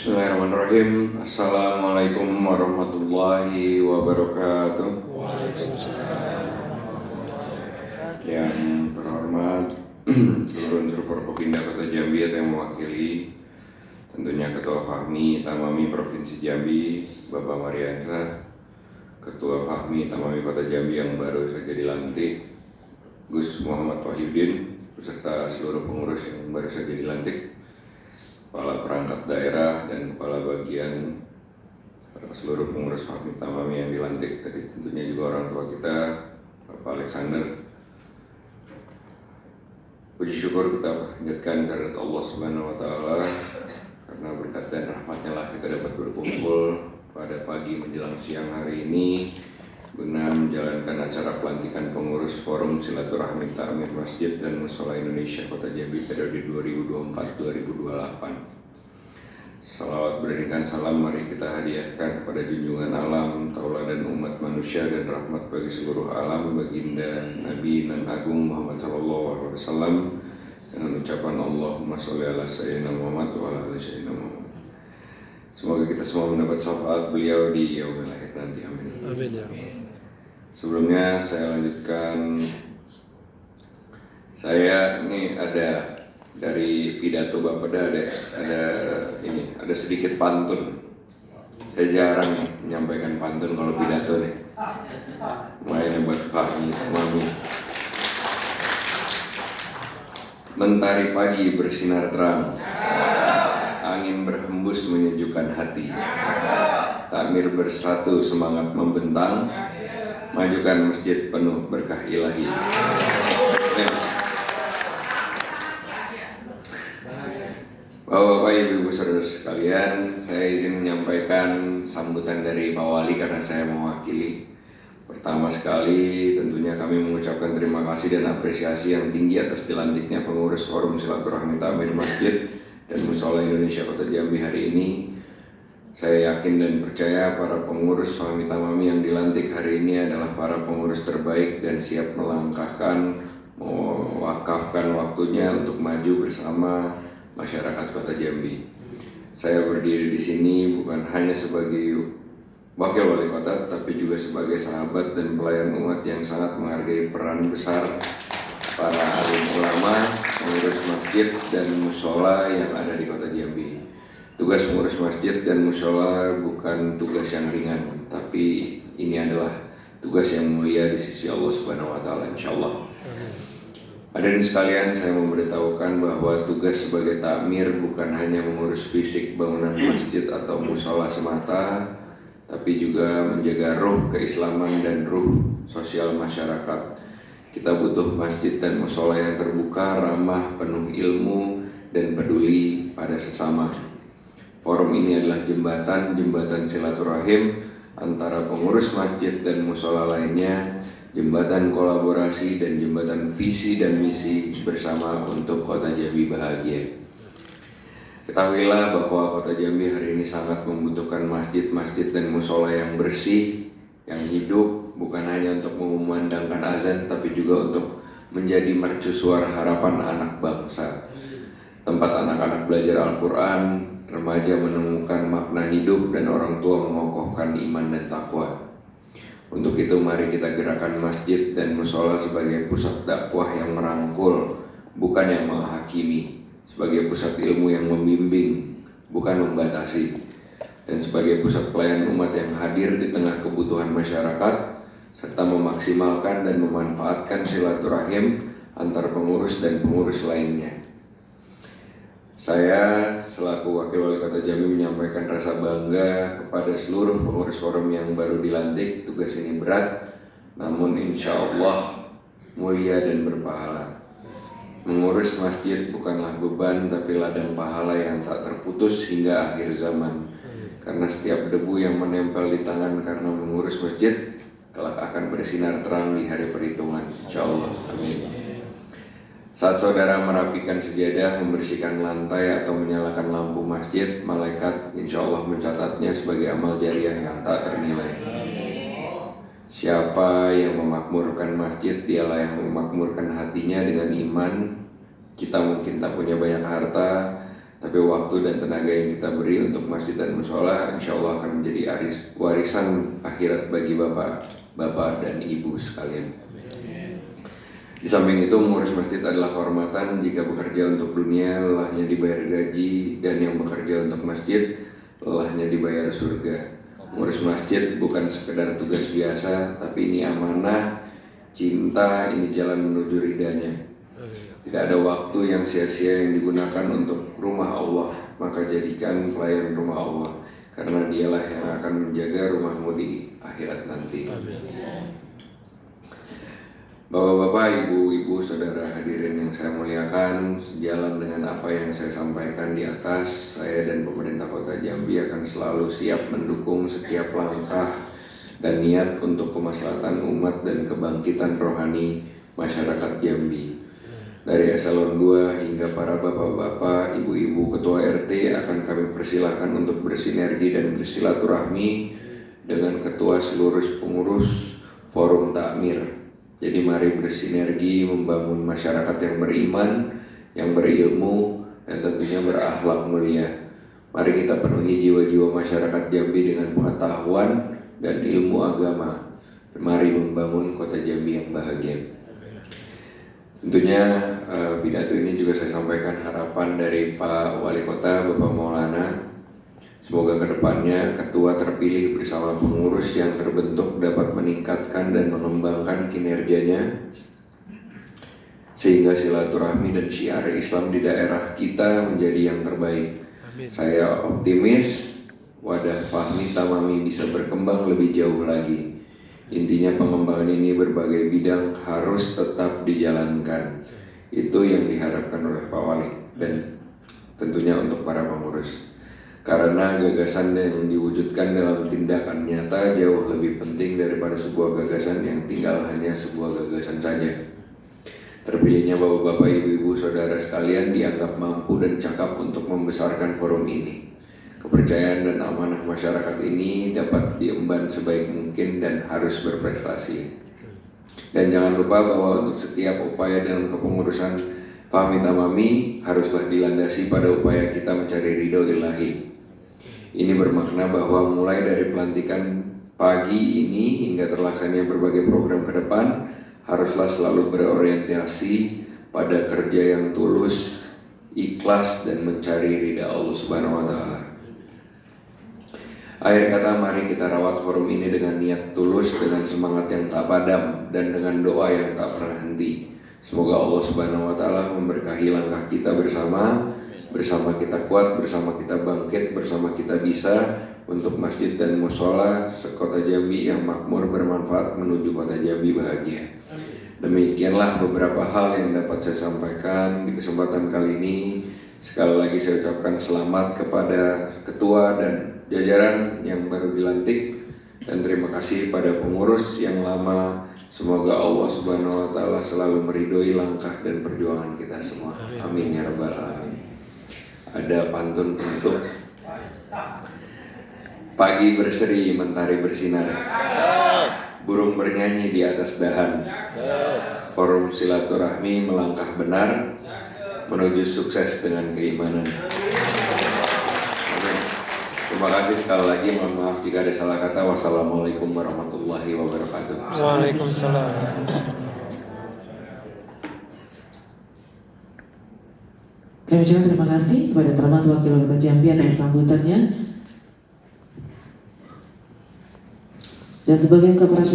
Bismillahirrahmanirrahim. Assalamualaikum warahmatullahi wabarakatuh. Yang terhormat seluruh unsur Forkopimda Kota Jambi atau yang mewakili, tentunya Ketua Fahmi Tamami Provinsi Jambi, Bapak Mariansa, Ketua Fahmi Tamami Kota Jambi yang baru saja dilantik, Gus Muhammad Wahyudin, beserta seluruh pengurus yang baru saja dilantik, Kepala Perangkat Daerah dan Kepala Bagian, seluruh pengurus Fahmi Tamami yang dilantik, tadi tentunya juga orang tua kita, Bapak Alexander. Puji syukur kita panjatkan kehadirat Allah Subhanahu wa Ta'ala, karena berkat dan rahmatnya lah kita dapat berkumpul pada pagi menjelang siang hari ini guna menjalankan acara pelantikan pengurus Forum Silaturahmi Ta'mir Masjid dan Mushola Indonesia Kota Jambi periode 2024-2028. Salawat beriringkan salam mari kita hadiahkan kepada junjungan alam, tauladan umat manusia dan rahmat bagi seluruh alam, baginda Nabi nan Agung Muhammad SAW, dengan ucapan Allahumma sholli ala sayyidina Muhammad wa ala ali sayyidina Muhammad. Semoga kita semua mendapat syafaat beliau di yaumil akhir nanti, amin. Amin ya Rabbal. Sebelumnya saya lanjutkan, saya ini ada dari pidato Bapak ada sedikit pantun. Saya jarang menyampaikan pantun kalau pidato nih. Mainnya buat Fahmi, Mami. Mentari pagi bersinar terang, angin berhembus menyejukkan hati. Takmir bersatu semangat membentang, majukan masjid penuh berkah ilahi. Bapak-bapak, ibu-ibu, saudara sekalian, saya izin menyampaikan sambutan dari Pak Wali karena saya mewakili. Pertama sekali, tentunya kami mengucapkan terima kasih dan apresiasi yang tinggi atas dilantiknya pengurus Forum Silaturahmi Ta'mir Masjid dan Mushola Indonesia Kota Jambi hari ini. Saya yakin dan percaya para pengurus Fahmi Tamami yang dilantik hari ini adalah para pengurus terbaik dan siap mewakafkan waktunya untuk maju bersama masyarakat Kota Jambi. Saya berdiri di sini bukan hanya sebagai wakil wali kota, tapi juga sebagai sahabat dan pelayan umat yang sangat menghargai peran besar para alim ulama, pengurus masjid dan mushola yang ada di Kota Jambi. Tugas pengurus masjid dan mushola bukan tugas yang ringan, tapi ini adalah tugas yang mulia di sisi Allah Subhanahu wa Ta'ala, insyaallah. Hadirin sekalian, saya memberitahukan bahwa tugas sebagai takmir bukan hanya mengurus fisik bangunan masjid atau mushola semata, tapi juga menjaga ruh keislaman dan ruh sosial masyarakat. Kita butuh masjid dan mushola yang terbuka, ramah, penuh ilmu, dan peduli pada sesama. Forum ini adalah jembatan silaturahim antara pengurus masjid dan mushola lainnya, jembatan kolaborasi dan jembatan visi dan misi bersama untuk Kota Jambi bahagia. Ketahuilah bahwa Kota Jambi hari ini sangat membutuhkan masjid-masjid dan mushola yang bersih, yang hidup, bukan hanya untuk mengumandangkan azan, tapi juga untuk menjadi mercusuar harapan anak bangsa. Tempat anak-anak belajar Al-Quran, remaja menemukan makna hidup, dan orang tua mengokohkan iman dan takwa. Untuk itu mari kita gerakan masjid dan mushola sebagai pusat dakwah yang merangkul, bukan yang menghakimi, sebagai pusat ilmu yang membimbing, bukan membatasi, dan sebagai pusat pelayan umat yang hadir di tengah kebutuhan masyarakat, serta memaksimalkan dan memanfaatkan silaturahim antar pengurus dan pengurus lainnya. Saya selaku Wakil Wali Kota Jambi menyampaikan rasa bangga kepada seluruh pengurus forum yang baru dilantik. Tugas ini berat, namun insya Allah mulia dan berpahala. Mengurus masjid bukanlah beban, tapi ladang pahala yang tak terputus hingga akhir zaman. Karena setiap debu yang menempel di tangan karena mengurus masjid kelak akan bersinar terang di hari perhitungan, insya Allah. Amin. Saat saudara merapikan sejadah, membersihkan lantai, atau menyalakan lampu masjid, malaikat insya Allah mencatatnya sebagai amal jariah yang tak ternilai. Siapa yang memakmurkan masjid, dialah yang memakmurkan hatinya dengan iman. Kita mungkin tak punya banyak harta, tapi waktu dan tenaga yang kita beri untuk masjid dan musola insya Allah akan menjadi warisan akhirat bagi bapak dan ibu sekalian. Di samping itu, mengurus masjid adalah kehormatan. Jika bekerja untuk dunia, lelahnya dibayar gaji, dan yang bekerja untuk masjid, lelahnya dibayar surga. Mengurus masjid bukan sekedar tugas biasa, tapi ini amanah, cinta, ini jalan menuju ridhanya. Tidak ada waktu yang sia-sia yang digunakan untuk rumah Allah, maka jadikan pelayan rumah Allah, karena dialah yang akan menjaga rumahmu di akhirat nanti. Bapak-bapak, ibu-ibu, saudara hadirin yang saya muliakan, sejalan dengan apa yang saya sampaikan di atas, saya dan pemerintah Kota Jambi akan selalu siap mendukung setiap langkah dan niat untuk kemaslahatan umat dan kebangkitan rohani masyarakat Jambi. Dari eselon 2 hingga para bapak-bapak, ibu-ibu, ketua RT akan kami persilahkan untuk bersinergi dan bersilaturahmi dengan ketua seluruh pengurus forum takmir. Jadi mari bersinergi membangun masyarakat yang beriman, yang berilmu, dan tentunya berakhlak mulia. Mari kita penuhi jiwa-jiwa masyarakat Jambi dengan pengetahuan dan ilmu agama. Mari membangun Kota Jambi yang bahagia. Tentunya pidato ini juga saya sampaikan harapan dari Pak Wali Kota, Bapak Maulana. Semoga kedepannya ketua terpilih bersama pengurus yang terbentuk dapat meningkatkan dan mengembangkan kinerjanya, sehingga silaturahmi dan syiar Islam di daerah kita menjadi yang terbaik. Amin. Saya optimis wadah Fahmi Tamami bisa berkembang lebih jauh lagi. Intinya pengembangan ini berbagai bidang harus tetap dijalankan. Itu yang diharapkan oleh Pak Wali dan tentunya untuk para pengurus. Karena gagasan yang diwujudkan dalam tindakan nyata jauh lebih penting daripada sebuah gagasan yang tinggal hanya sebuah gagasan saja. Terpilihnya bapak-bapak, ibu-ibu, saudara sekalian dianggap mampu dan cakap untuk membesarkan forum ini. Kepercayaan dan amanah masyarakat ini dapat diemban sebaik mungkin dan harus berprestasi. Dan jangan lupa bahwa untuk setiap upaya dalam kepengurusan Fahmi Tamami haruslah dilandasi pada upaya kita mencari ridho ilahi. Ini bermakna bahwa mulai dari pelantikan pagi ini hingga terlaksananya berbagai program ke depan haruslah selalu berorientasi pada kerja yang tulus, ikhlas, dan mencari ridha Allah Subhanahu wa Ta'ala. Akhir kata, mari kita rawat forum ini dengan niat tulus, dengan semangat yang tak padam, dan dengan doa yang tak pernah henti. Semoga Allah Subhanahu wa Ta'ala memberkahi langkah kita bersama kita kuat, bersama kita bangkit, bersama kita bisa untuk masjid dan musola sekota Jambi yang makmur bermanfaat menuju Kota Jambi bahagia. Demikianlah beberapa hal yang dapat saya sampaikan di kesempatan kali ini. Sekali lagi saya ucapkan selamat kepada ketua dan jajaran yang baru dilantik, dan terima kasih pada pengurus yang lama. Semoga Allah Subhanahu wa Ta'ala selalu meridhoi langkah dan perjuangan kita semua. Amin ya rabbal alamin. Ada pantun untuk pagi berseri, mentari bersinar, burung bernyanyi di atas dahan, forum silaturahmi melangkah benar menuju sukses dengan keimanan. Amin. Terima kasih sekali lagi, mohon maaf jika ada salah kata. Wassalamualaikum warahmatullahi wabarakatuh. Waalaikumsalam. Kami ucapkan terima kasih kepada Terhormat Wakil Kota Jambi atas sambutannya. Dan sebagai ungkapan